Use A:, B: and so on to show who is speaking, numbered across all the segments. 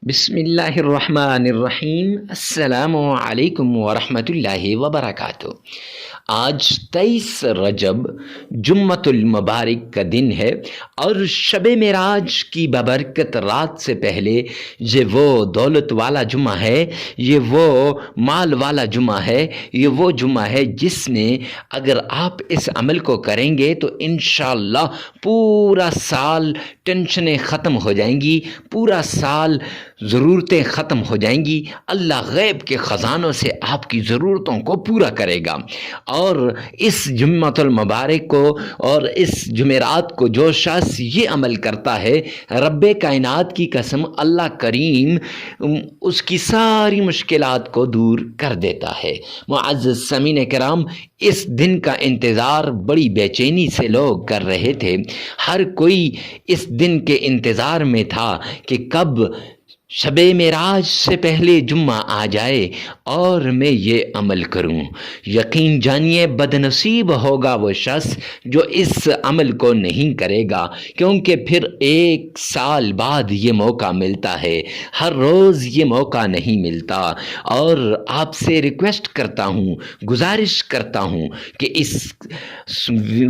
A: بسم اللہ الرحمن الرحیم۔ السلام علیکم ورحمۃ اللہ وبرکاتہ۔ آج 23 رجب جمعۃ المبارک کا دن ہے اور شب معراج کی ببرکت رات سے پہلے یہ وہ دولت والا جمعہ ہے، یہ وہ مال والا جمعہ ہے، یہ وہ جمعہ ہے جس نے اگر آپ اس عمل کو کریں گے تو انشاءاللہ پورا سال ٹینشنیں ختم ہو جائیں گی، پورا سال ضرورتیں ختم ہو جائیں گی۔ اللہ غیب کے خزانوں سے آپ کی ضرورتوں کو پورا کرے گا۔ اور اس جمعۃ المبارک کو اور اس جمعرات کو جو شخص یہ عمل کرتا ہے، رب کائنات کی قسم اللہ کریم اس کی ساری مشکلات کو دور کر دیتا ہے۔ معزز سامعین کرام، اس دن کا انتظار بڑی بے چینی سے لوگ کر رہے تھے۔ ہر کوئی اس دن کے انتظار میں تھا کہ کب شب معراج سے پہلے جمعہ آ جائے اور میں یہ عمل کروں۔ یقین جانیے بد نصیب ہوگا وہ شخص جو اس عمل کو نہیں کرے گا، کیونکہ پھر ایک سال بعد یہ موقع ملتا ہے، ہر روز یہ موقع نہیں ملتا۔ اور آپ سے ریکویسٹ کرتا ہوں، گزارش کرتا ہوں کہ اس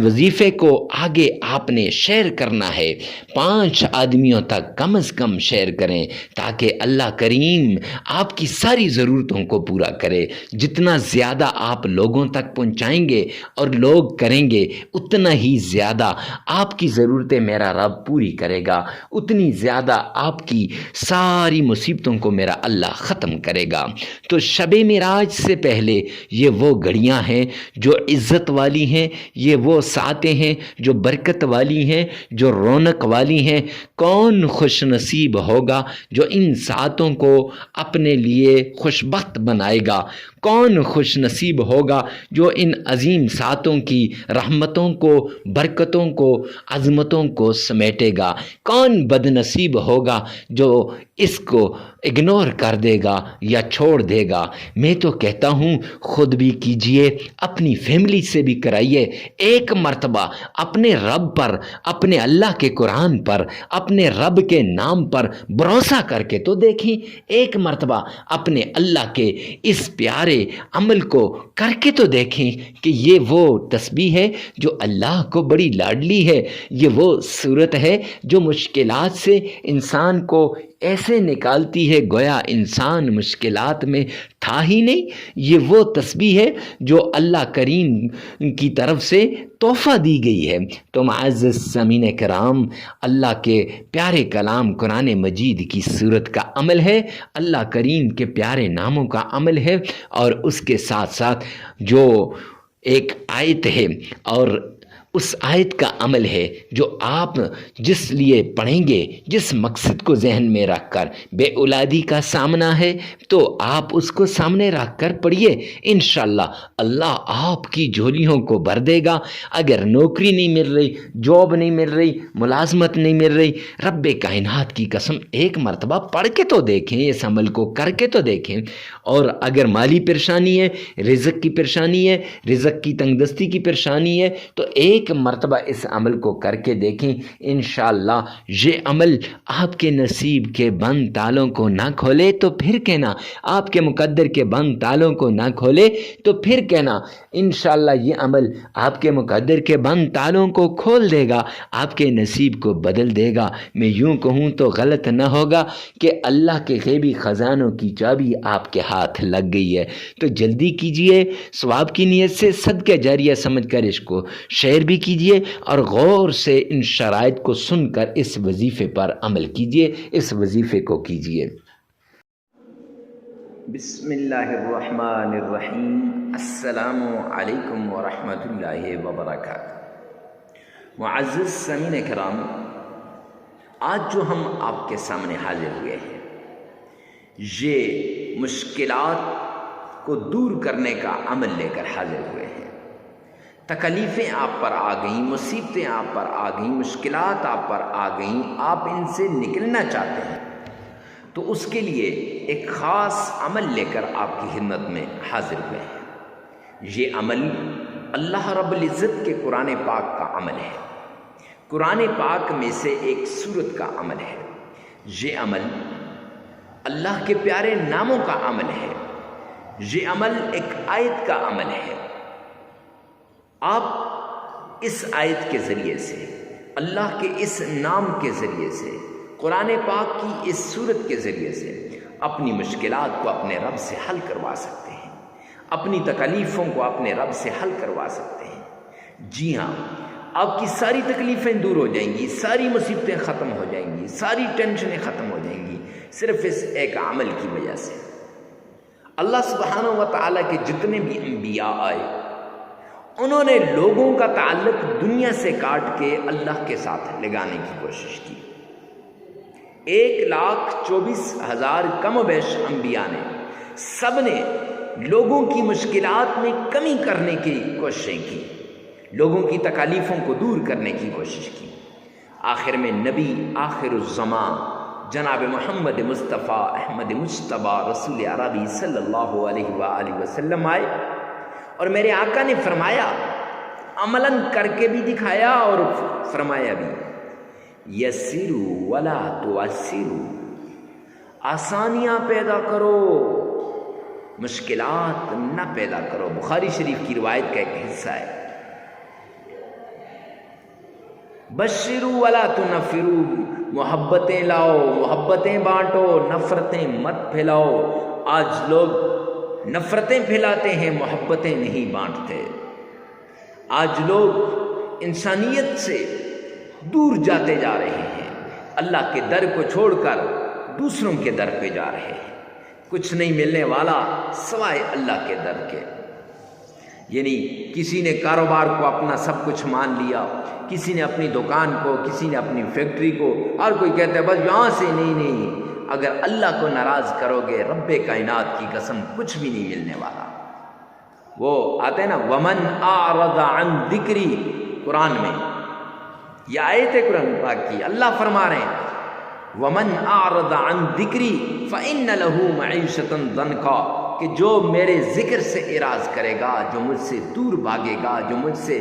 A: وظیفے کو آگے آپ نے شیئر کرنا ہے، 5 آدمیوں تک کم از کم شیئر کریں تاکہ اللہ کریم آپ کی ساری ضرورتوں کو پورا کرے۔ جتنا زیادہ آپ لوگوں تک پہنچائیں گے اور لوگ کریں گے، اتنا ہی زیادہ آپ کی ضرورتیں میرا رب پوری کرے گا، اتنی زیادہ آپ کی ساری مصیبتوں کو میرا اللہ ختم کرے گا۔ تو شب معراج سے پہلے یہ وہ گھڑیاں ہیں جو عزت والی ہیں، یہ وہ ساعتیں ہیں جو برکت والی ہیں، جو رونق والی ہیں۔ کون خوش نصیب ہوگا جو ان ساعتوں کو اپنے لیے خوشبخت بنائے گا؟ کون خوش نصیب ہوگا جو ان عظیم ساعتوں کی رحمتوں کو، برکتوں کو، عظمتوں کو سمیٹے گا؟ کون بد نصیب ہوگا جو اس کو اگنور کر دے گا یا چھوڑ دے گا؟ میں تو کہتا ہوں خود بھی کیجئے، اپنی فیملی سے بھی کرائیے۔ ایک مرتبہ اپنے رب پر، اپنے اللہ کے قرآن پر، اپنے رب کے نام پر بھروسہ کر کے تو دیکھیں، ایک مرتبہ اپنے اللہ کے اس پیارے عمل کو کر کے تو دیکھیں کہ یہ وہ تسبیح ہے جو اللہ کو بڑی لاڈلی ہے، یہ وہ صورت ہے جو مشکلات سے انسان کو ایسے نکالتی ہے گویا انسان مشکلات میں تھا ہی نہیں۔ یہ وہ تسبیح ہے جو اللہ کریم کی طرف سے تحفہ دی گئی ہے۔ تو معزز سامعین کرام، اللہ کے پیارے کلام قرآن مجید کی صورت کا عمل ہے، اللہ کریم کے پیارے ناموں کا عمل ہے، اور اس کے ساتھ ساتھ جو ایک آیت ہے اور اس آیت کا عمل ہے جو آپ جس لیے پڑھیں گے، جس مقصد کو ذہن میں رکھ کر، بے اولادی کا سامنا ہے تو آپ اس کو سامنے رکھ کر پڑھیے، انشاءاللہ اللہ آپ کی جھولیوں کو بھر دے گا۔ اگر نوکری نہیں مل رہی، جاب نہیں مل رہی، ملازمت نہیں مل رہی، رب کائنات کی قسم ایک مرتبہ پڑھ کے تو دیکھیں، اس عمل کو کر کے تو دیکھیں۔ اور اگر مالی پریشانی ہے، رزق کی پریشانی ہے، رزق کی تنگ دستی کی پریشانی ہے، تو ایک مرتبہ اس عمل کو کر کے دیکھیں، انشاءاللہ یہ عمل آپ کے نصیب کے بند تالوں کو نہ کھولے تو پھر کہنا، آپ کے مقدر کے بند تالوں کو نہ کھولے تو پھر کہنا، انشاءاللہ یہ عمل آپ کے مقدر کے بند تالوں کو کھول دے گا، آپ کے نصیب کو بدل دے گا۔ میں یوں کہوں تو غلط نہ ہوگا کہ اللہ کے غیبی خزانوں کی چابی آپ کے ہاتھ لگ گئی ہے۔ تو جلدی کیجئے، ثواب کی نیت سے صدقہ جاریہ سمجھ کر اس کو شیئر بھی کیجئے، اور غور سے ان شرائط کو سن کر اس وظیفے پر عمل کیجئے، اس وظیفے کو کیجئے۔ بسم اللہ الرحمن الرحیم۔ السلام علیکم ورحمۃ اللہ وبرکاتہ۔ معزز سامعین کرام، آج جو ہم آپ کے سامنے حاضر ہوئے ہیں، یہ مشکلات کو دور کرنے کا عمل لے کر حاضر ہوئے ہیں۔ تکلیفیں آپ پر آ گئیں، مصیبتیں آپ پر آ گئیں، مشکلات آپ پر آ گئیں، آپ ان سے نکلنا چاہتے ہیں، تو اس کے لیے ایک خاص عمل لے کر آپ کی خدمت میں حاضر ہوئے ہیں۔ یہ عمل اللہ رب العزت کے قرآن پاک کا عمل ہے، قرآن پاک میں سے ایک سورت کا عمل ہے۔ یہ عمل اللہ کے پیارے ناموں کا عمل ہے، یہ عمل ایک آیت کا عمل ہے۔ آپ اس آیت کے ذریعے سے، اللہ کے اس نام کے ذریعے سے، قرآن پاک کی اس سورت کے ذریعے سے اپنی مشکلات کو اپنے رب سے حل کروا سکتے ہیں، اپنی تکلیفوں کو اپنے رب سے حل کروا سکتے ہیں۔ جی ہاں، آپ کی ساری تکلیفیں دور ہو جائیں گی، ساری مصیبتیں ختم ہو جائیں گی، ساری ٹینشنیں ختم ہو جائیں گی، صرف اس ایک عمل کی وجہ سے۔ اللہ سبحانہ و تعالیٰ کے جتنے بھی انبیاء آئے، انہوں نے لوگوں کا تعلق دنیا سے کاٹ کے اللہ کے ساتھ لگانے کی کوشش کی۔ 1,24,000 کم و بیش انبیاء نے، سب نے لوگوں کی مشکلات میں کمی کرنے کی کوششیں کی، لوگوں کی تکالیفوں کو دور کرنے کی کوشش کی۔ آخر میں نبی آخر الزمان جناب محمد مصطفیٰ احمد مجتبیٰ رسول عربی صلی اللہ علیہ وآلہ وسلم آئے، اور میرے آقا نے فرمایا، عملاً کر کے بھی دکھایا اور فرمایا بھی، یسروا ولا تعسروا، آسانیاں پیدا کرو، مشکلات نہ پیدا کرو۔ بخاری شریف کی روایت کا ایک حصہ ہے، بشروا ولا تنفروا، محبتیں لاؤ، محبتیں بانٹو، نفرتیں مت پھیلاؤ۔ آج لوگ نفرتیں پھیلاتے ہیں، محبتیں نہیں بانٹتے۔ آج لوگ انسانیت سے دور جاتے جا رہے ہیں، اللہ کے در کو چھوڑ کر دوسروں کے در پہ جا رہے ہیں۔ کچھ نہیں ملنے والا سوائے اللہ کے در کے۔ یعنی کسی نے کاروبار کو اپنا سب کچھ مان لیا، کسی نے اپنی دکان کو، کسی نے اپنی فیکٹری کو، اور کوئی کہتا ہے بس یہاں سے نہیں، اگر اللہ کو ناراض کرو گے، رب کائنات کی قسم کچھ بھی نہیں ملنے والا۔ وہ آتے ہیں نا، ومن اعرض عن ذکری، قرآن میں یہ آیت ہے قرآن پاک کی، اللہ فرما رہے ہیں ومن اعرض عن ذکری فإن له معیشۃ ضنکا، کہ جو میرے ذکر سے اعراض کرے گا، جو مجھ سے دور بھاگے گا، جو مجھ سے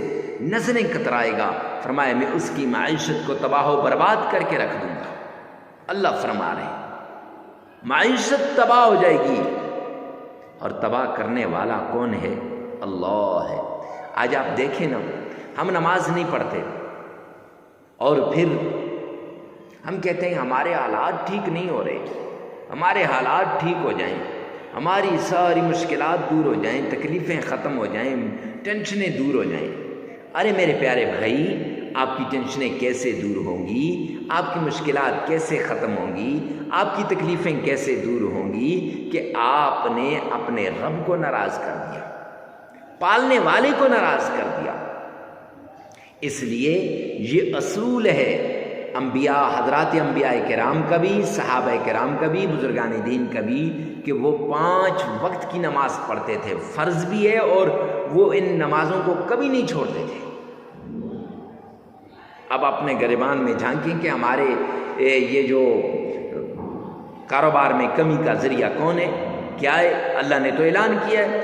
A: نظریں کترائے گا، فرمایا میں اس کی معیشت کو تباہ و برباد کر کے رکھ دوں گا۔ اللہ فرما رہے ہیں معیشت تباہ ہو جائے گی، اور تباہ کرنے والا کون ہے؟ اللہ ہے۔ آج آپ دیکھیں نا، ہم نماز نہیں پڑھتے اور پھر ہم کہتے ہیں ہمارے حالات ٹھیک نہیں ہو رہے، ہمارے حالات ٹھیک ہو جائیں، ہماری ساری مشکلات دور ہو جائیں، تکلیفیں ختم ہو جائیں، ٹینشنیں دور ہو جائیں۔ ارے میرے پیارے بھائی، آپ کی ٹینشنیں کیسے دور ہوں گی؟ آپ کی مشکلات کیسے ختم ہوں گی؟ آپ کی تکلیفیں کیسے دور ہوں گی کہ آپ نے اپنے رب کو ناراض کر دیا، پالنے والے کو ناراض کر دیا۔ اس لیے یہ اصول ہے انبیاء، حضرات انبیاء کرام کا بھی، صحابہ کرام کا بھی، بزرگان دین کا بھی، کہ وہ 5 وقت کی نماز پڑھتے تھے، فرض بھی ہے، اور وہ ان نمازوں کو کبھی نہیں چھوڑتے تھے۔ اب اپنے گریبان میں جھانکیں کہ ہمارے یہ جو کاروبار میں کمی کا ذریعہ کون ہے؟ کیا ہے؟ اللہ نے تو اعلان کیا ہے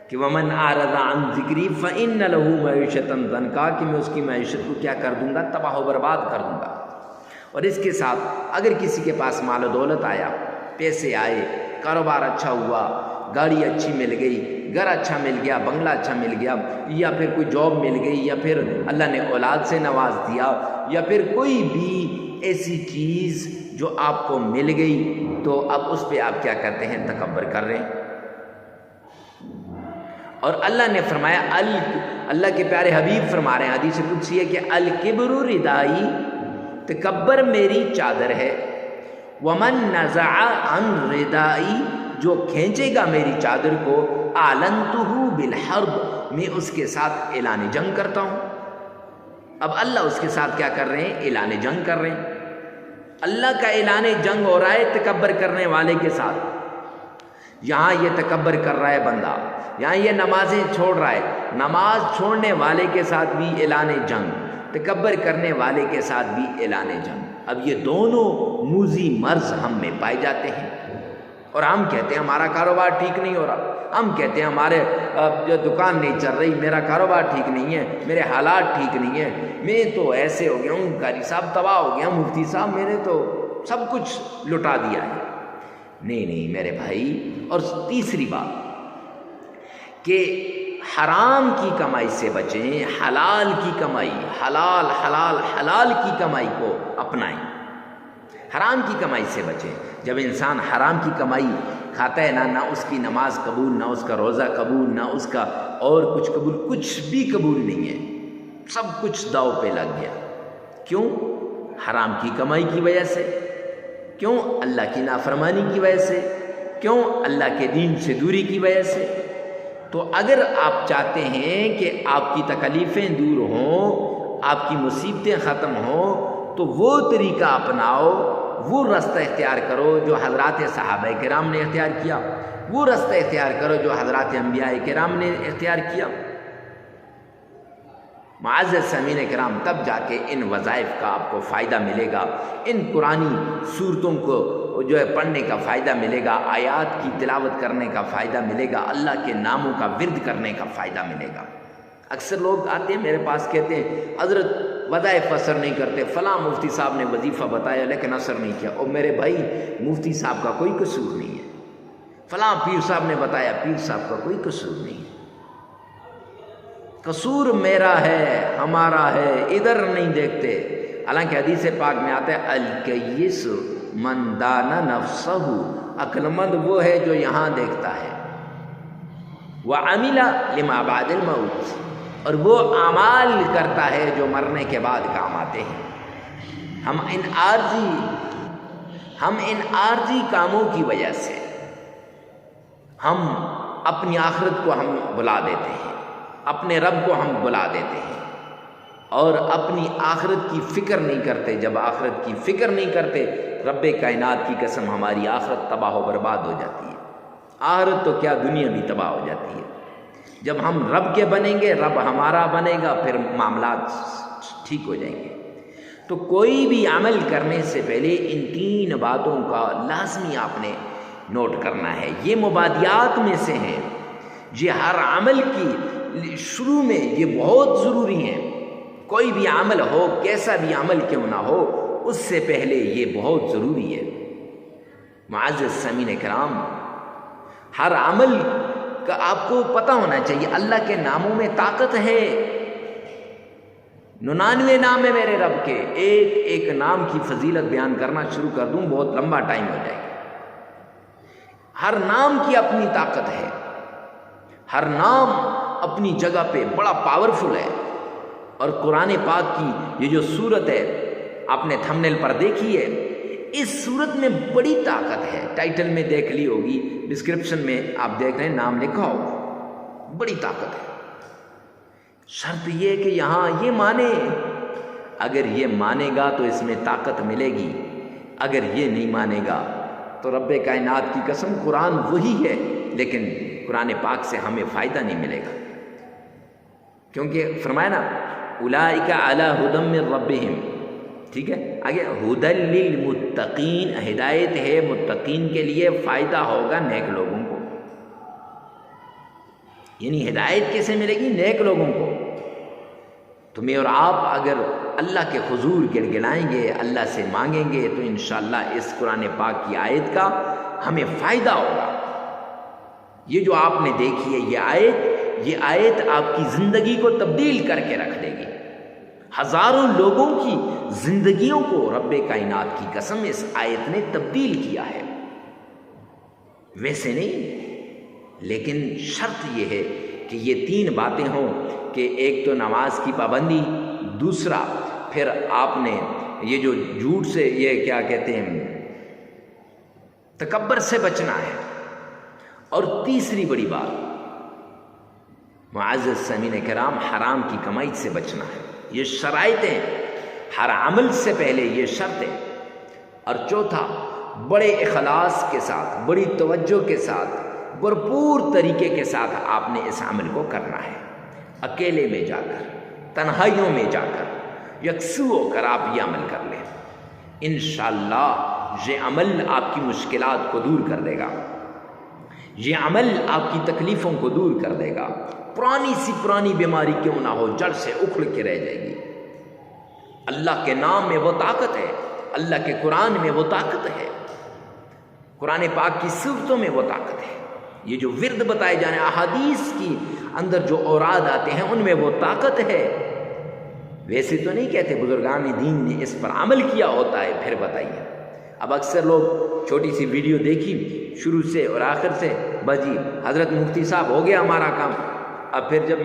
A: کہ ومن اعرض عن ذکری فإن له معیشۃ ضنکا، کہ میں اس کی معیشت کو کیا کر دوں گا؟ تباہ و برباد کر دوں گا۔ اور اس کے ساتھ اگر کسی کے پاس مال و دولت آیا، پیسے آئے، کاروبار اچھا ہوا، گاڑی اچھی مل گئی، گھر اچھا مل گیا، بنگلہ اچھا مل گیا، یا پھر کوئی جاب مل گئی، یا پھر اللہ نے اولاد سے نواز دیا، یا پھر کوئی بھی ایسی چیز جو آپ کو مل گئی، تو اب اس پہ آپ کیا کرتے ہیں؟ تکبر کر رہے ہیں۔ اور اللہ نے فرمایا، اللہ کے پیارے حبیب فرما رہے ہیں، حدیث قدسی ہے کہ الکبر ردائی، تکبر میری چادر ہے، ومن نزع عن ردائی، جو کھینچے گا میری چادر کو، اعلنتہ بالحرب، میں اس کے ساتھ اعلان جنگ کرتا ہوں۔ اب اللہ اس کے ساتھ کیا کر رہے ہیں؟ اعلان جنگ کر رہے ہیں۔ اللہ کا اعلان جنگ ہو رہا ہے تکبر کرنے والے کے ساتھ۔ یہاں یہ تکبر کر رہا ہے بندہ، یہاں یہ نمازیں چھوڑ رہا ہے، نماز چھوڑنے والے کے ساتھ بھی اعلان جنگ، تکبر کرنے والے کے ساتھ بھی اعلان جنگ۔ اب یہ دونوں موذی مرض ہم میں پائے جاتے ہیں، اور ہم کہتے ہیں ہمارا کاروبار ٹھیک نہیں ہو رہا، ہم کہتے ہیں ہمارے جو دکان نہیں چل رہی، میرا کاروبار ٹھیک نہیں ہے، میرے حالات ٹھیک نہیں ہیں، میں تو ایسے ہو گیا ہوں، قاری صاحب تباہ ہو گیا، مفتی صاحب میں نے تو سب کچھ لٹا دیا ہے، نہیں میرے بھائی. اور تیسری بات کہ حرام کی کمائی سے بچیں، حلال کی کمائی، حلال کی کمائی کو اپنائیں. حرام کی کمائی سے بچیں. جب انسان حرام کی کمائی کھاتا ہے نہ اس کی نماز قبول، نہ اس کا روزہ قبول، نہ اس کا اور کچھ قبول، کچھ بھی قبول نہیں ہے. سب کچھ داؤ پہ لگ گیا. کیوں؟ حرام کی کمائی کی وجہ سے. کیوں؟ اللہ کی نافرمانی کی وجہ سے. کیوں؟ اللہ کے دین سے دوری کی وجہ سے. تو اگر آپ چاہتے ہیں کہ آپ کی تکلیفیں دور ہوں، آپ کی مصیبتیں ختم ہوں، تو وہ طریقہ اپناؤ، وہ رستہ اختیار کرو جو حضرات صحابہ کرام نے اختیار کیا، وہ رستہ اختیار کرو جو حضرات انبیاء کرام نے اختیار کیا. معزز سامعین کرام، تب جا کے ان وظائف کا آپ کو فائدہ ملے گا، ان قرآنی صورتوں کو جو ہے پڑھنے کا فائدہ ملے گا، آیات کی تلاوت کرنے کا فائدہ ملے گا، اللہ کے ناموں کا ورد کرنے کا فائدہ ملے گا. اکثر لوگ آتے ہیں میرے پاس، کہتے ہیں حضرت وظائف اثر نہیں کرتے، فلاں مفتی صاحب نے وظیفہ بتایا لیکن اثر نہیں کیا. اور میرے بھائی، مفتی صاحب کا کوئی قصور نہیں ہے. فلاں پیر صاحب نے بتایا، پیر صاحب کا کوئی قصور نہیں ہے. قصور میرا ہے، ہمارا ہے، ادھر نہیں دیکھتے. حالانکہ حدیث پاک میں آتا ہے الکیس من دان نفسہ، عقل مند وہ ہے جو یہاں دیکھتا ہے. وعمل لما بعد الموت، اور وہ اعمال کرتا ہے جو مرنے کے بعد کام آتے ہیں. ہم ان عارضی کاموں کی وجہ سے ہم اپنی آخرت کو ہم بلا دیتے ہیں، اپنے رب کو ہم بلا دیتے ہیں، اور اپنی آخرت کی فکر نہیں کرتے. جب آخرت کی فکر نہیں کرتے، رب کائنات کی قسم ہماری آخرت تباہ و برباد ہو جاتی ہے. آخرت تو کیا، دنیا بھی تباہ ہو جاتی ہے. جب ہم رب کے بنیں گے، رب ہمارا بنے گا، پھر معاملات ٹھیک ہو جائیں گے. تو کوئی بھی عمل کرنے سے پہلے ان 3 باتوں کا لازمی آپ نے نوٹ کرنا ہے. یہ مبادیات میں سے ہیں، یہ ہر عمل کی شروع میں یہ بہت ضروری ہیں. کوئی بھی عمل ہو، کیسا بھی عمل کیوں نہ ہو، اس سے پہلے یہ بہت ضروری ہے. معزز سامعین کرام، ہر عمل کا آپ کو پتہ ہونا چاہیے اللہ کے ناموں میں طاقت ہے. 99 نام ہے میرے رب کے. ایک نام کی فضیلت بیان کرنا شروع کر دوں بہت لمبا ٹائم ہو جائے گا. ہر نام کی اپنی طاقت ہے، ہر نام اپنی جگہ پہ بڑا پاورفل ہے. اور قرآن پاک کی یہ جو صورت ہے آپ نے تھمبنیل پر دیکھی ہے، اس صورت میں بڑی طاقت ہے. ٹائٹل میں دیکھ لی ہوگی، ڈسکرپشن میں آپ دیکھ رہے ہیں نام لکھا ہوگا. بڑی طاقت ہے. شرط یہ کہ یہاں یہ مانے، اگر یہ مانے گا تو اس میں طاقت ملے گی. اگر یہ نہیں مانے گا تو رب کائنات کی قسم قرآن وہی ہے، لیکن قرآن پاک سے ہمیں فائدہ نہیں ملے گا. کیونکہ فرمایا نا اولئک علی ھدی من ربہم، ٹھیک ہے. آگے ھدی للمتقین، ہدایت ہے متقین کے لیے، فائدہ ہوگا نیک لوگوں کو. یعنی ہدایت کیسے ملے گی؟ نیک لوگوں کو. تمہیں اور آپ اگر اللہ کے حضور گڑگڑائیں گے، اللہ سے مانگیں گے، تو انشاءاللہ اس قرآن پاک کی آیت کا ہمیں فائدہ ہوگا. یہ جو آپ نے دیکھی ہے یہ آیت آپ کی زندگی کو تبدیل کر کے رکھ دے گی. ہزاروں لوگوں کی زندگیوں کو رب کائنات کی قسم اس آیت نے تبدیل کیا ہے. ویسے نہیں، لیکن شرط یہ ہے کہ یہ 3 باتیں ہوں کہ ایک تو نماز کی پابندی، دوسرا پھر آپ نے یہ جو جھوٹ سے، یہ کیا کہتے ہیں، تکبر سے بچنا ہے، اور تیسری بڑی بات معزز سامعین کرام حرام کی کمائی سے بچنا ہے. یہ شرائطیں ہر عمل سے پہلے یہ شرط ہے. اور چوتھا، بڑے اخلاص کے ساتھ، بڑی توجہ کے ساتھ، بھرپور طریقے کے ساتھ آپ نے اس عمل کو کرنا ہے. اکیلے میں جا کر، تنہائیوں میں جا کر، یکسو ہو کر آپ یہ عمل کر لیں. انشاءاللہ یہ عمل آپ کی مشکلات کو دور کر دے گا. یہ عمل آپ کی تکلیفوں کو دور کر دے گا. پرانی بیماری کیوں نہ ہو، جڑ سے اکھڑ کے رہ جائے گی. اللہ کے نام میں وہ طاقت ہے، اللہ کے قرآن میں وہ طاقت ہے. قرآن پاک کی صورتوں میں وہ طاقت ہے. یہ جو ورد بتائے جانے احادیث کی اندر جو اوراد آتے ہیں ان میں وہ طاقت ہے. ویسے تو نہیں کہتے، بزرگان دین نے اس پر عمل کیا ہوتا ہے. پھر بتائیے، اب اکثر لوگ چھوٹی سی ویڈیو دیکھی شروع سے اور آخر سے، بس جی حضرت مفتی صاحب ہو گیا ہمارا کام. اب پھر جب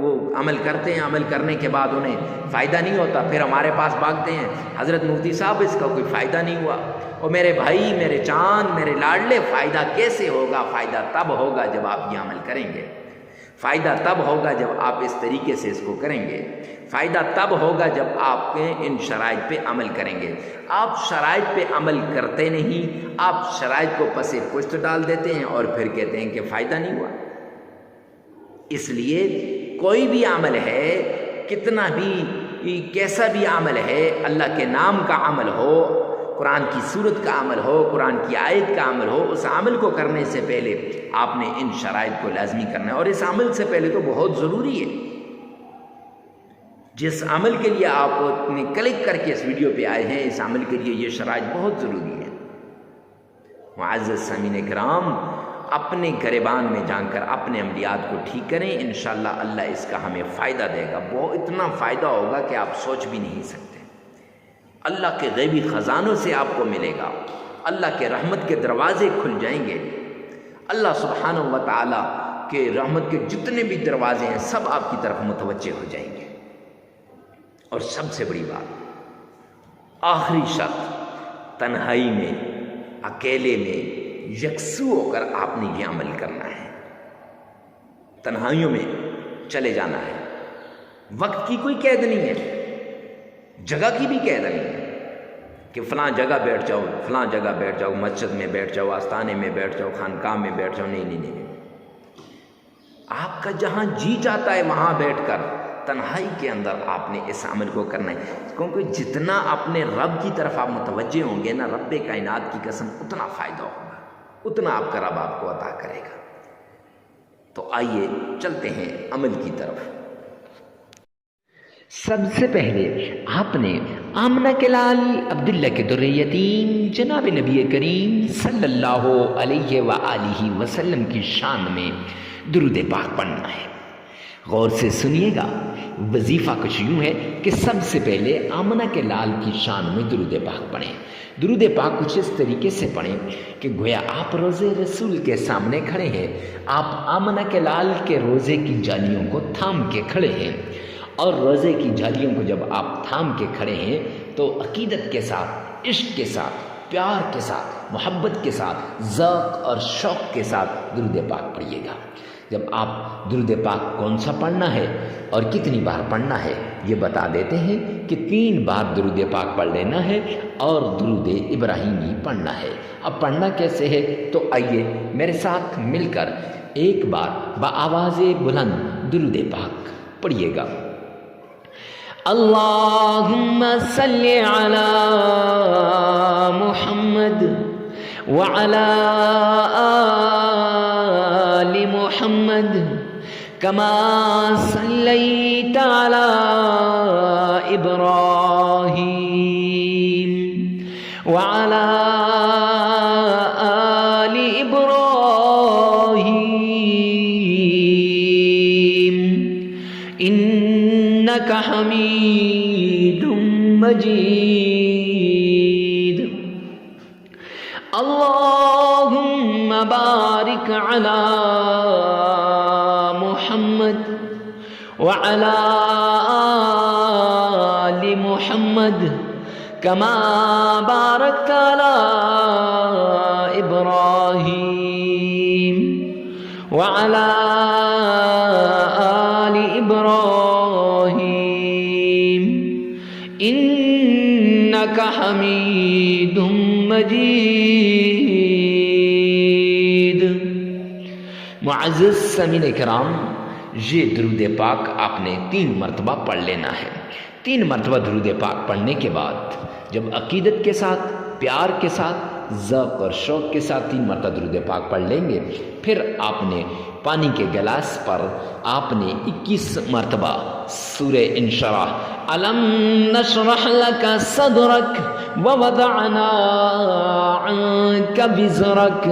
A: وہ عمل کرتے ہیں، عمل کرنے کے بعد انہیں فائدہ نہیں ہوتا، پھر ہمارے پاس بھاگتے ہیں، حضرت مفتی صاحب اس کا کوئی فائدہ نہیں ہوا. اور میرے بھائی، میرے چاند، میرے لاڈلے، فائدہ کیسے ہوگا؟ فائدہ تب ہوگا جب آپ یہ عمل کریں گے. فائدہ تب ہوگا جب آپ اس طریقے سے اس کو کریں گے. فائدہ تب ہوگا جب آپ ان شرائط پہ عمل کریں گے. آپ شرائط پہ عمل کرتے نہیں، آپ شرائط کو پس پشت ڈال دیتے ہیں اور پھر کہتے ہیں کہ فائدہ نہیں ہوا. اس لیے کوئی بھی عمل ہے، کتنا بھی کیسا بھی عمل ہے، اللہ کے نام کا عمل ہو، قرآن کی سورت کا عمل ہو، قرآن کی آیت کا عمل ہو، اس عمل کو کرنے سے پہلے آپ نے ان شرائط کو لازمی کرنا ہے. اور اس عمل سے پہلے تو بہت ضروری ہے، جس عمل کے لیے آپ نے کلک کر کے اس ویڈیو پہ آئے ہیں، اس عمل کے لیے یہ شرائط بہت ضروری ہے. معزز سامعین کرام، اپنے گریبان میں جان کر اپنے عملیات کو ٹھیک کریں. انشاءاللہ اللہ اس کا ہمیں فائدہ دے گا. وہ اتنا فائدہ ہوگا کہ آپ سوچ بھی نہیں سکتے. اللہ کے غیبی خزانوں سے آپ کو ملے گا. اللہ کے رحمت کے دروازے کھل جائیں گے. اللہ سبحانہ و تعالیٰ کے رحمت کے جتنے بھی دروازے ہیں سب آپ کی طرف متوجہ ہو جائیں گے. اور سب سے بڑی بات، آخری شرط، تنہائی میں، اکیلے میں یکسو ہو کر آپ نے یہ عمل کرنا ہے. تنہائیوں میں چلے جانا ہے. وقت کی کوئی قید نہیں ہے، جگہ کی بھی قید نہیں ہے کہ فلاں جگہ بیٹھ جاؤ، فلاں جگہ بیٹھ جاؤ، مسجد میں بیٹھ جاؤ، آستانے میں بیٹھ جاؤ، خانقاہ میں بیٹھ جاؤ. نہیں نہیں نہیں، آپ کا جہاں جی چاہتا ہے وہاں بیٹھ کر تنہائی کے اندر آپ نے اس عمل کو کرنا ہے. کیونکہ جتنا اپنے رب کی طرف آپ متوجہ ہوں گے نا، رب کائنات کی قسم، اتنا فائدہ ہوگا، اتنا آپ کا رب آپ کو عطا کرے گا. تو آئیے چلتے ہیں عمل کی طرف. سب سے پہلے آپ نے آمنہ کے لال عبداللہ کے در یتیم جناب نبی کریم صلی اللہ علیہ وآلہ وسلم کی شان میں درود پاک پڑھنا ہے. غور سے سنیے گا. وظیفہ کچھ یوں ہے کہ سب سے پہلے آمنہ کے لال کی شان میں درود پاک پڑھیں. درود پاک کچھ اس طریقے سے پڑھیں کہ گویا آپ روزے رسول کے سامنے کھڑے ہیں. آپ آمنہ کے لال کے روزے کی جالیوں کو تھام کے کھڑے ہیں. اور روزے کی جھالیوں کو جب آپ تھام کے کھڑے ہیں تو عقیدت کے ساتھ، عشق کے ساتھ، پیار کے ساتھ، محبت کے ساتھ، ذوق اور شوق کے ساتھ درود پاک پڑھیے گا. جب آپ درود پاک کون سا پڑھنا ہے اور کتنی بار پڑھنا ہے یہ بتا دیتے ہیں کہ 3 بار درود پاک پڑھ لینا ہے اور درود ابراہیمی پڑھنا ہے. اب پڑھنا کیسے ہے تو آئیے میرے ساتھ مل کر ایک بار بآواز بلند درود پاک پڑھیے گا. اللہم صلی علی محمد وعلی آل محمد کما صلیت علی ابراہیم وعلی آل ابراہیم انک حمید مجید. اللہم بارک علی محمد وعلی آل محمد کما بارکت علی ابراہیم وعلی آل ابراہیم انک حمید مجید. معزز سامعین کرام، یہ درود پاک آپ نے 3 مرتبہ پڑھ لینا ہے. 3 مرتبہ درود پاک پڑھنے کے بعد جب عقیدت کے ساتھ، پیار کے ساتھ، ذوق اور شوق کے ساتھ 3 مرتبہ درود پاک پڑھ لیں گے، پھر آپ نے پانی کے گلاس پر آپ نے 21 مرتبہ سورہ انشراح، الم نشرح لک صدرک ووضعنا عنک وزرک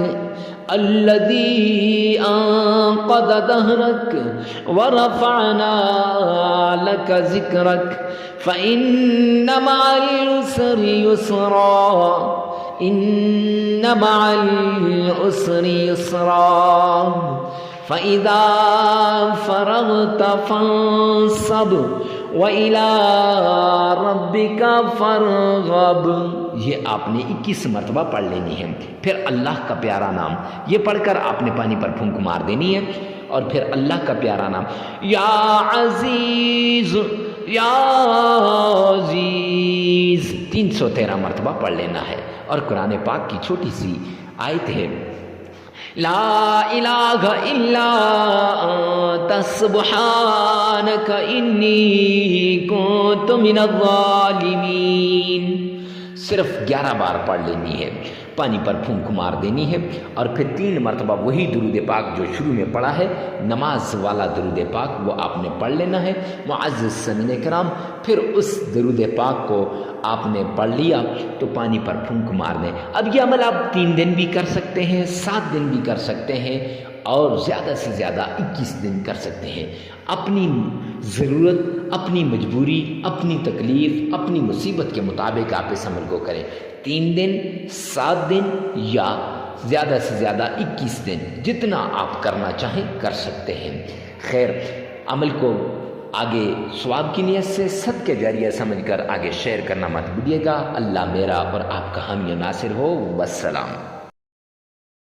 A: الذی انقض ظہرک ورفعنا لک ذکرک فإن مع العسر یسرا ان مع العسر یسرا فإذا فرغت فانصب وإلى ربك فارغب۔ یہ آپ نے 21 مرتبہ پڑھ لینی ہے۔ پھر اللہ کا پیارا نام یہ پڑھ کر آپ نے پانی پر پھونک مار دینی ہے، اور پھر اللہ کا پیارا نام یا عزیز یا عزیز 313 مرتبہ پڑھ لینا ہے۔ اور قرآن پاک کی چھوٹی سی آیت ہے، لا الہ الا انت سبحانک انی کنت من الظالمین، صرف 11 بار پڑھ لینی ہے، پانی پر پھونک مار دینی ہے، اور پھر 3 مرتبہ وہی درود پاک جو شروع میں پڑھا ہے، نماز والا درود پاک، وہ آپ نے پڑھ لینا ہے۔ معزز سامعین کرام، پھر اس درود پاک کو آپ نے پڑھ لیا تو پانی پر پھونک مار دیں۔ اب یہ عمل آپ 3 دن بھی کر سکتے ہیں، 7 دن بھی کر سکتے ہیں، اور زیادہ سے زیادہ 21 دن کر سکتے ہیں۔ اپنی ضرورت، اپنی مجبوری، اپنی تکلیف، اپنی مصیبت کے مطابق آپ اس عمل کو کریں۔ 3 دن، 7 دن یا زیادہ سے زیادہ 21 دن، جتنا آپ کرنا چاہیں کر سکتے ہیں۔ خیر، عمل کو آگے ثواب کی نیت سے صدقہ جاریہ سمجھ کر آگے شیئر کرنا مت بھولیے گا۔ اللہ میرا اور آپ کا حامی و ناصر ہو۔ والسلام۔